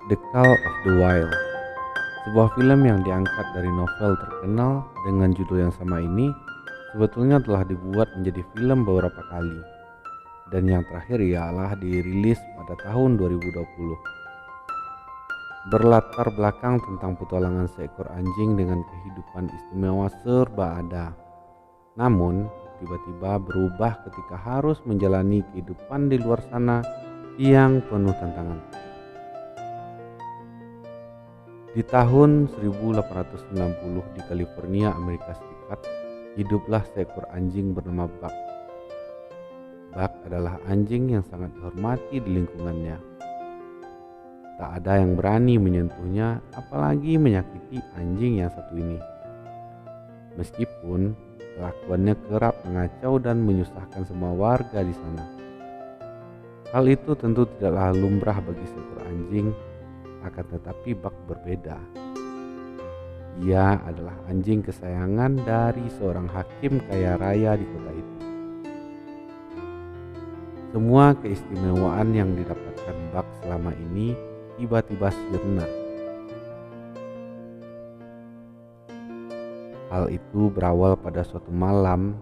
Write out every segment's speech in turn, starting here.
The Call of the Wild, sebuah film yang diangkat dari novel terkenal dengan judul yang sama ini, sebetulnya telah dibuat menjadi film beberapa kali, dan yang terakhir ialah dirilis pada tahun 2020. Berlatar belakang tentang petualangan seekor anjing dengan kehidupan istimewa serba ada. Namun, tiba-tiba berubah ketika harus menjalani kehidupan di luar sana yang penuh tantangan. Di tahun 1890 di California, Amerika Serikat, hiduplah seekor anjing bernama Buck. Buck adalah anjing yang sangat dihormati di lingkungannya. Tak ada yang berani menyentuhnya, apalagi menyakiti anjing yang satu ini. Meskipun kelakuannya kerap mengacau dan menyusahkan semua warga di sana. Hal itu tentu tidaklah lumrah bagi seekor anjing, akan tetapi Buck berbeda. Ia adalah anjing kesayangan dari seorang hakim kaya raya di kota itu. Semua keistimewaan yang didapatkan Buck selama ini tiba-tiba sirna. Hal itu berawal pada suatu malam,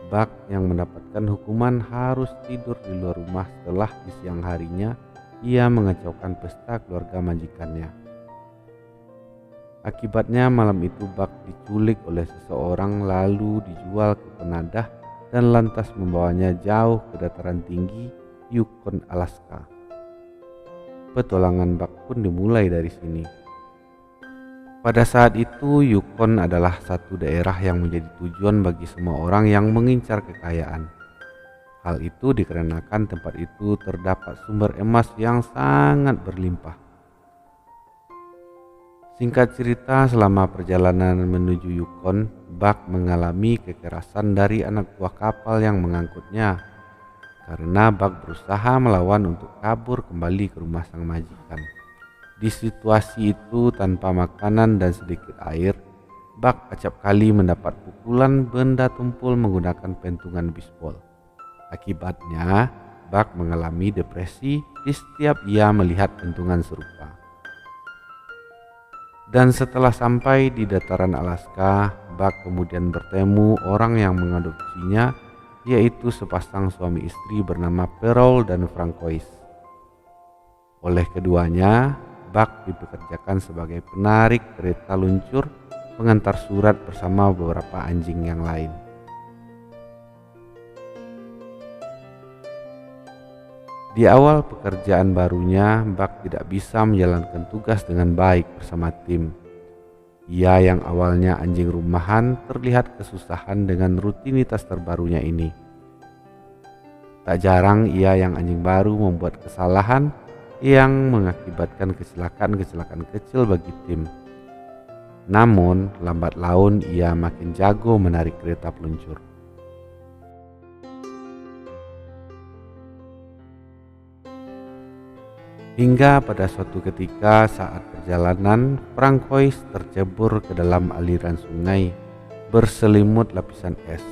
Buck yang mendapatkan hukuman harus tidur di luar rumah setelah di siang harinya ia mengacaukan pesta keluarga majikannya. Akibatnya malam itu Buck diculik oleh seseorang lalu dijual ke penadah dan lantas membawanya jauh ke dataran tinggi Yukon, Alaska. Petualangan Buck pun dimulai dari sini. Pada saat itu Yukon adalah satu daerah yang menjadi tujuan bagi semua orang yang mengincar kekayaan. Hal itu dikarenakan tempat itu terdapat sumber emas yang sangat berlimpah. Singkat cerita, selama perjalanan menuju Yukon, Buck mengalami kekerasan dari anak buah kapal yang mengangkutnya karena Buck berusaha melawan untuk kabur kembali ke rumah sang majikan. Di situasi itu tanpa makanan dan sedikit air, Buck acap kali mendapat pukulan benda tumpul menggunakan pentungan bisbol. Akibatnya, Buck mengalami depresi di setiap ia melihat pentungan serupa. Dan setelah sampai di dataran Alaska, Buck kemudian bertemu orang yang mengadopsinya, yaitu sepasang suami istri bernama Pearl dan Francois. Oleh keduanya, Buck dipekerjakan sebagai penarik kereta luncur pengantar surat bersama beberapa anjing yang lain. Di awal pekerjaan barunya, Buck tidak bisa menjalankan tugas dengan baik bersama tim. Ia yang awalnya anjing rumahan terlihat kesusahan dengan rutinitas terbarunya ini. Tak jarang ia yang anjing baru membuat kesalahan yang mengakibatkan kecelakaan-kecelakaan kecil bagi tim. Namun, lambat laun ia makin jago menarik kereta peluncur. Hingga pada suatu ketika saat perjalanan, Francois tercebur ke dalam aliran sungai berselimut lapisan es.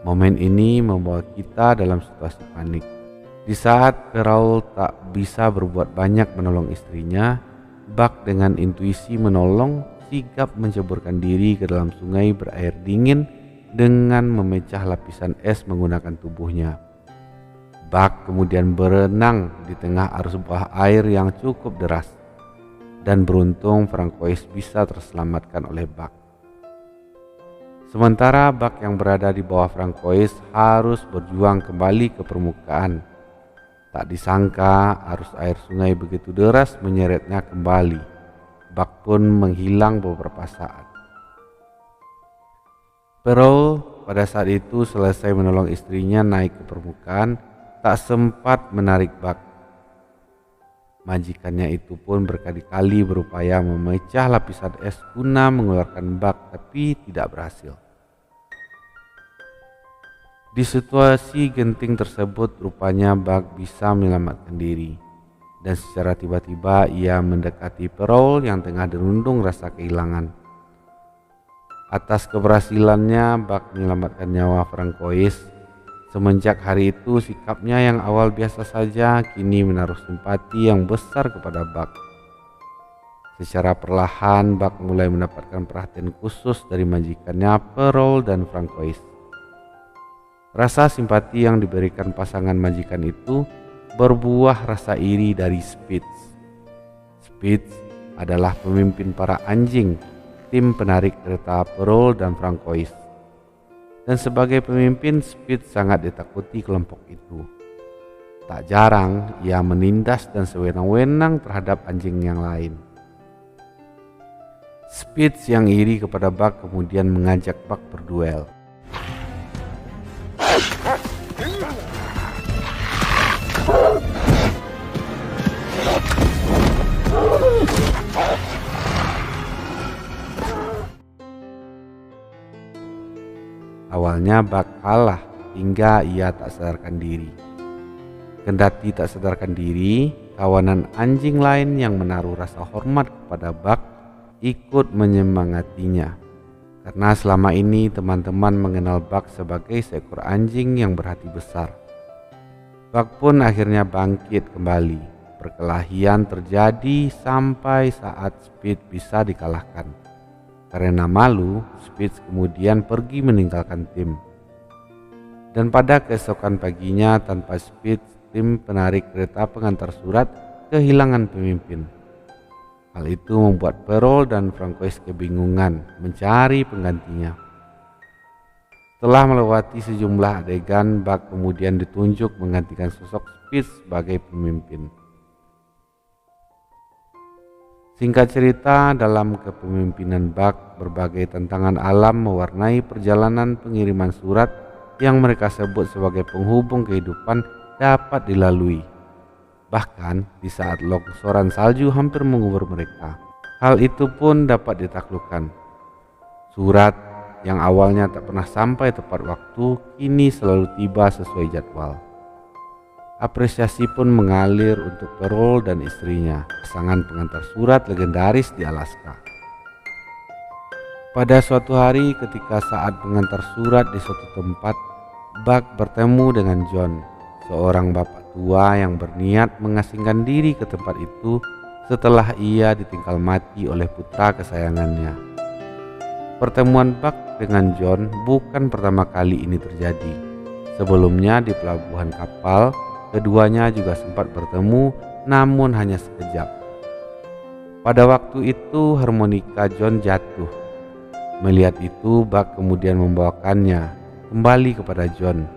Momen ini membawa kita dalam situasi panik. Di saat Pearl tak bisa berbuat banyak menolong istrinya, Buck dengan intuisi menolong sigap menceburkan diri ke dalam sungai berair dingin dengan memecah lapisan es menggunakan tubuhnya. Buck kemudian berenang di tengah arus bawah air yang cukup deras, dan beruntung Francois bisa terselamatkan oleh Buck. Sementara Buck yang berada di bawah Francois harus berjuang kembali ke permukaan. Tak disangka arus air sungai begitu deras menyeretnya kembali. Buck pun menghilang beberapa saat. Pearl pada saat itu selesai menolong istrinya naik ke permukaan, tak sempat menarik Buck. Majikannya itu pun berkali-kali berupaya memecah lapisan es guna mengeluarkan Buck, tapi tidak berhasil. Di situasi genting tersebut, rupanya Buck bisa menyelamatkan diri, dan secara tiba-tiba ia mendekati Pearl yang tengah dirundung rasa kehilangan. Atas keberhasilannya Buck menyelamatkan nyawa Francois, Semenjak hari itu sikapnya yang awal biasa saja kini menaruh simpati yang besar kepada Buck. Secara perlahan Buck mulai mendapatkan perhatian khusus dari majikannya Pearl dan Francois. Rasa simpati yang diberikan pasangan majikan itu berbuah rasa iri dari Spitz. Spitz adalah pemimpin para anjing, tim penarik kereta Pearl dan Francois. Dan sebagai pemimpin, Spitz sangat ditakuti kelompok itu. Tak jarang ia menindas dan sewenang-wenang terhadap anjing yang lain. Spitz yang iri kepada Buck kemudian mengajak Buck berduel. Awalnya Buck kalah hingga ia tak sadarkan diri. Kendati tak sadarkan diri, kawanan anjing lain yang menaruh rasa hormat kepada Buck ikut menyemangatinya. Karena selama ini teman-teman mengenal Buck sebagai seekor anjing yang berhati besar. Buck pun akhirnya bangkit kembali. Perkelahian terjadi sampai saat Spitz bisa dikalahkan. Karena malu, Spitz kemudian pergi meninggalkan tim. Dan pada keesokan paginya tanpa Spitz, tim penarik kereta pengantar surat kehilangan pemimpin. Hal itu membuat Pearl dan Francois kebingungan mencari penggantinya. Setelah melewati sejumlah adegan, Buck kemudian ditunjuk menggantikan sosok Spitz sebagai pemimpin. Singkat cerita, dalam kepemimpinan Buck, berbagai tantangan alam mewarnai perjalanan pengiriman surat yang mereka sebut sebagai penghubung kehidupan dapat dilalui. Bahkan di saat longsoran salju hampir mengubur mereka, hal itu pun dapat ditaklukkan. Surat yang awalnya tak pernah sampai tepat waktu, kini selalu tiba sesuai jadwal. Apresiasi pun mengalir untuk Pearl dan istrinya, pasangan pengantar surat legendaris di Alaska. Pada suatu hari ketika saat mengantar surat di suatu tempat, Buck bertemu dengan John, seorang bapak tua yang berniat mengasingkan diri ke tempat itu setelah ia ditinggal mati oleh putra kesayangannya. Pertemuan Buck dengan John bukan pertama kali ini terjadi. Sebelumnya di pelabuhan kapal, keduanya juga sempat bertemu, namun hanya sekejap. Pada waktu itu harmonika John jatuh. Melihat itu, Buck kemudian membawakannya kembali kepada John.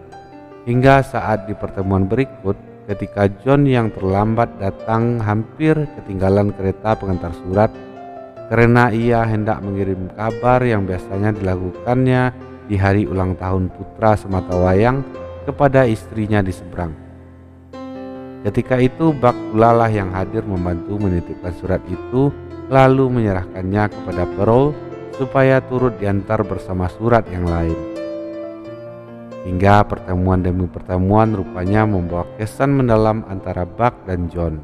Hingga saat di pertemuan berikut, ketika John yang terlambat datang hampir ketinggalan kereta pengantar surat karena ia hendak mengirim kabar yang biasanya dilakukannya di hari ulang tahun putra sematawayang kepada istrinya di seberang. Ketika itu Buck pula lah yang hadir membantu menitipkan surat itu, lalu menyerahkannya kepada Pearl supaya turut diantar bersama surat yang lain. Hingga pertemuan demi pertemuan rupanya membawa kesan mendalam antara Buck dan John.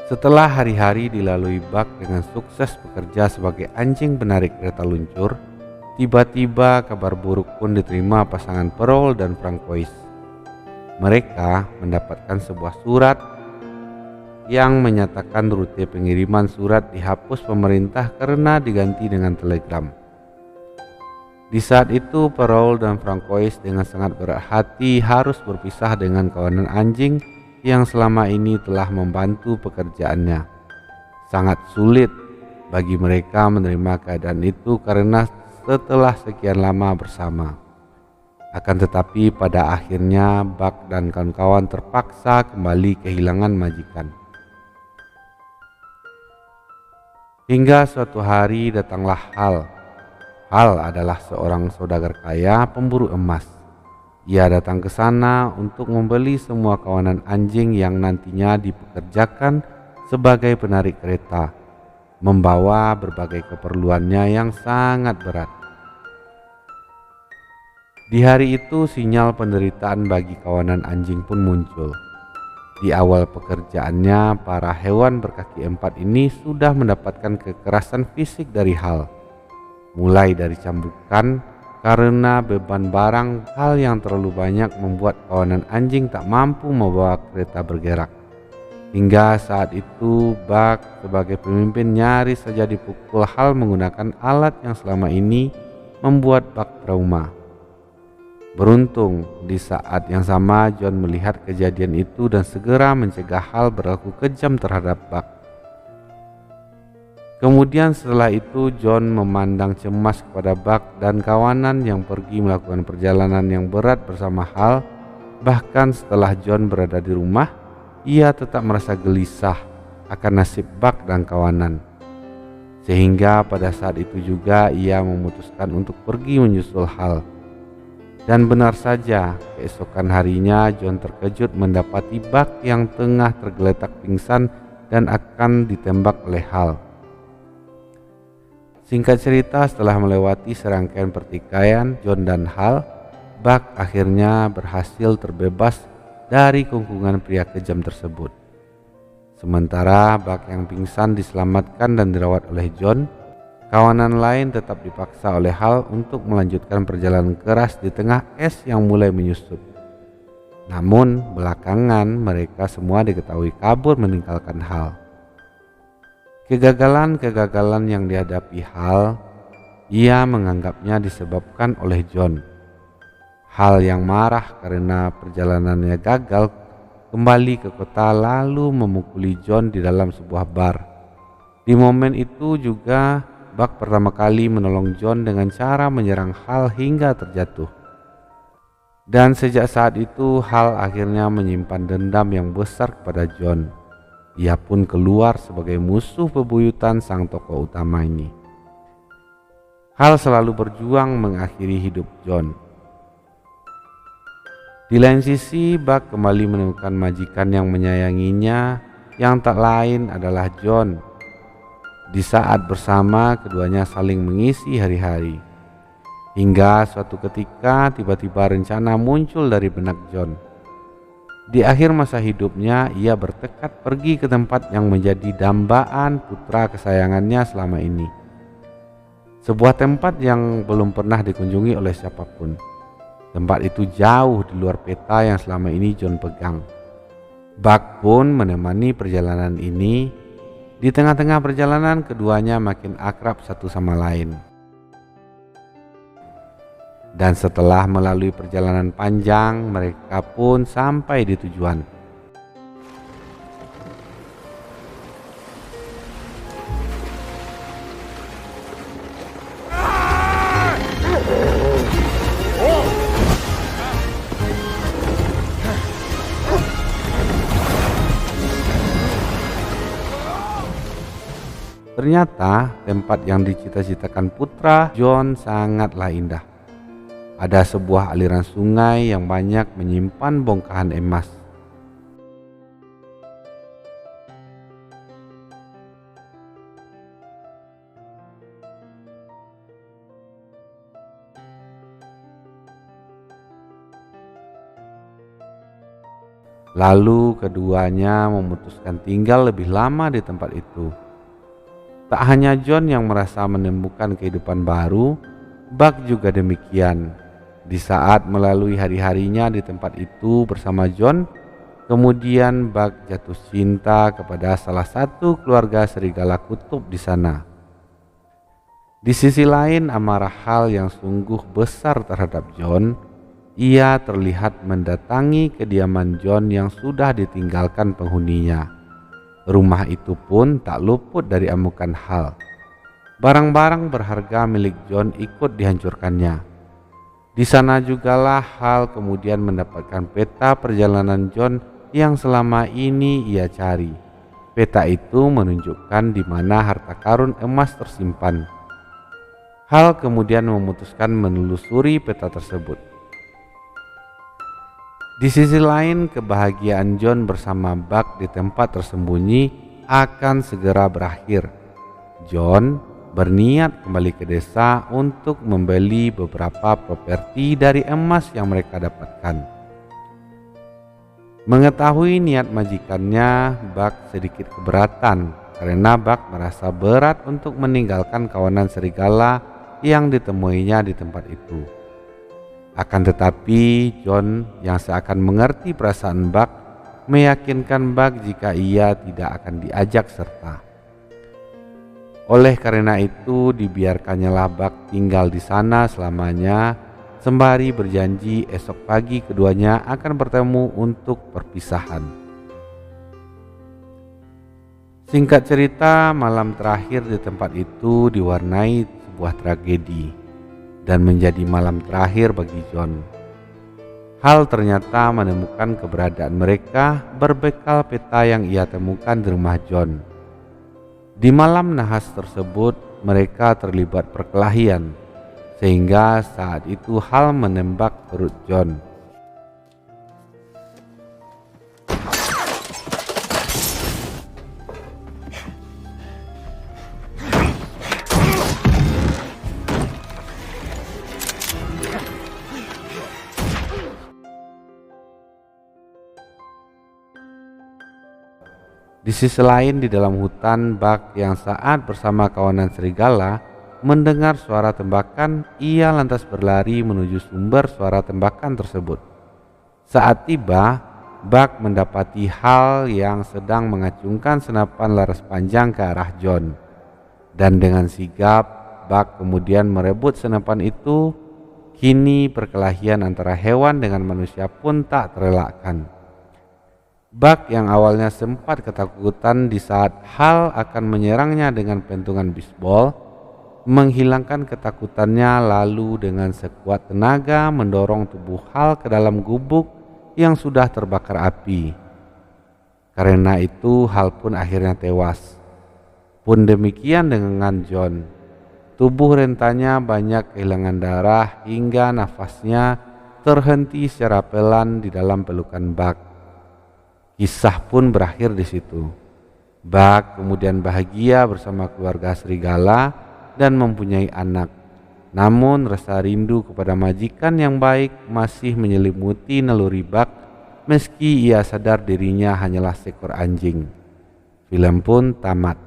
Setelah hari-hari dilalui Buck dengan sukses bekerja sebagai anjing penarik kereta luncur, tiba-tiba kabar buruk pun diterima pasangan Pearl dan Francois. Mereka mendapatkan sebuah surat yang menyatakan rute pengiriman surat dihapus pemerintah karena diganti dengan telegram. Di saat itu Pearl dan Francois dengan sangat berat hati harus berpisah dengan kawanan anjing yang selama ini telah membantu pekerjaannya. Sangat sulit bagi mereka menerima keadaan itu karena setelah sekian lama bersama. Akan tetapi pada akhirnya Buck dan kawan-kawan terpaksa kembali kehilangan majikan. Hingga suatu hari datanglah Hal. Hal adalah seorang saudagar kaya pemburu emas. Ia datang ke sana untuk membeli semua kawanan anjing yang nantinya dipekerjakan sebagai penarik kereta, membawa berbagai keperluannya yang sangat berat. Di hari itu sinyal penderitaan bagi kawanan anjing pun muncul. Di awal pekerjaannya, para hewan berkaki empat ini sudah mendapatkan kekerasan fisik dari Hal. Mulai dari cambukan, Karena beban barang hal yang terlalu banyak membuat kawanan anjing tak mampu membawa kereta bergerak. Hingga saat itu Buck sebagai pemimpin nyaris saja dipukul Hal menggunakan alat yang selama ini membuat Buck trauma. Beruntung di saat yang sama John melihat kejadian itu dan segera mencegah Hal berlaku kejam terhadap Buck. Kemudian setelah itu John memandang cemas kepada Buck dan kawanan yang pergi melakukan perjalanan yang berat bersama Hal. Bahkan setelah John berada di rumah, ia tetap merasa gelisah akan nasib Buck dan kawanan. Sehingga pada saat itu juga ia memutuskan untuk pergi menyusul Hal. Dan benar saja, keesokan harinya John terkejut mendapati Buck yang tengah tergeletak pingsan dan akan ditembak oleh Hal. Singkat cerita, setelah melewati serangkaian pertikaian John dan Hal, Buck akhirnya berhasil terbebas dari kungkungan pria kejam tersebut. Sementara Buck yang pingsan diselamatkan dan dirawat oleh John, kawanan lain tetap dipaksa oleh Hal untuk melanjutkan perjalanan keras di tengah es yang mulai menyusut. Namun belakangan mereka semua diketahui kabur meninggalkan Hal. Kegagalan-kegagalan yang dihadapi Hal, ia menganggapnya disebabkan oleh John. Hal yang marah karena perjalanannya gagal kembali ke kota lalu memukuli John di dalam sebuah bar. Di momen itu juga Buck pertama kali menolong John dengan cara menyerang Hal hingga terjatuh. Dan sejak saat itu Hal akhirnya menyimpan dendam yang besar kepada John. Ia pun keluar sebagai musuh bebuyutan sang tokoh utama ini. Hal selalu berjuang mengakhiri hidup John. Di lain sisi, Buck kembali menemukan majikan yang menyayanginya, yang tak lain adalah John. Di saat bersama, keduanya saling mengisi hari-hari. Hingga suatu ketika tiba-tiba rencana muncul dari benak John. Di akhir masa hidupnya, ia bertekad pergi ke tempat yang menjadi dambaan putra kesayangannya selama ini. Sebuah tempat yang belum pernah dikunjungi oleh siapapun. Tempat itu jauh di luar peta yang selama ini John pegang. Buck pun menemani perjalanan ini. Di tengah-tengah perjalanan, keduanya makin akrab satu sama lain. Dan setelah melalui perjalanan panjang, mereka pun sampai di tujuan. Ternyata tempat yang dicita-citakan putra John sangatlah indah. Ada sebuah aliran sungai yang banyak menyimpan bongkahan emas. Lalu keduanya memutuskan tinggal lebih lama di tempat itu. Tak hanya John yang merasa menemukan kehidupan baru, Buck juga demikian. Di saat melalui hari-harinya di tempat itu bersama John, kemudian Buck jatuh cinta kepada salah satu keluarga serigala kutub di sana. Di sisi lain, amarah Hal yang sungguh besar terhadap John, ia terlihat mendatangi kediaman John yang sudah ditinggalkan penghuninya. Rumah itu pun tak luput dari amukan Hal. Barang-barang berharga milik John ikut dihancurkannya. Di sana jugalah Hal kemudian mendapatkan peta perjalanan John yang selama ini ia cari. Peta itu menunjukkan di mana harta karun emas tersimpan. Hal kemudian memutuskan menelusuri peta tersebut. Di sisi lain, kebahagiaan John bersama Buck di tempat tersembunyi akan segera berakhir. John berniat kembali ke desa untuk membeli beberapa properti dari emas yang mereka dapatkan. Mengetahui niat majikannya, Buck sedikit keberatan karena Buck merasa berat untuk meninggalkan kawanan serigala yang ditemuinya di tempat itu. Akan tetapi John yang seakan mengerti perasaan Buck meyakinkan Buck jika ia tidak akan diajak serta. Oleh karena itu dibiarkannyalah Buck tinggal di sana selamanya, sembari berjanji esok pagi keduanya akan bertemu untuk perpisahan. Singkat cerita, malam terakhir di tempat itu diwarnai sebuah tragedi dan menjadi malam terakhir bagi John. Hal ternyata menemukan keberadaan mereka berbekal peta yang ia temukan di rumah John. Di malam nahas tersebut mereka terlibat perkelahian, sehingga saat itu Hal menembak perut John. Di sisi lain di dalam hutan, Buck yang saat bersama kawanan serigala mendengar suara tembakan, ia lantas berlari menuju sumber suara tembakan tersebut. Saat tiba, Buck mendapati Hal yang sedang mengacungkan senapan laras panjang ke arah John. Dan dengan sigap, Buck kemudian merebut senapan itu. Kini perkelahian antara hewan dengan manusia pun tak terelakkan. Buck yang awalnya sempat ketakutan di saat Hal akan menyerangnya dengan pentungan bisbol, menghilangkan ketakutannya lalu dengan sekuat tenaga mendorong tubuh Hal ke dalam gubuk yang sudah terbakar api. Karena itu Hal pun akhirnya tewas. Pun demikian dengan John. Tubuh rentanya banyak kehilangan darah hingga nafasnya terhenti secara pelan di dalam pelukan Buck. Kisah pun berakhir di situ. Buck kemudian bahagia bersama keluarga serigala dan mempunyai anak. Namun rasa rindu kepada majikan yang baik masih menyelimuti naluri Buck meski ia sadar dirinya hanyalah seekor anjing. Film pun tamat.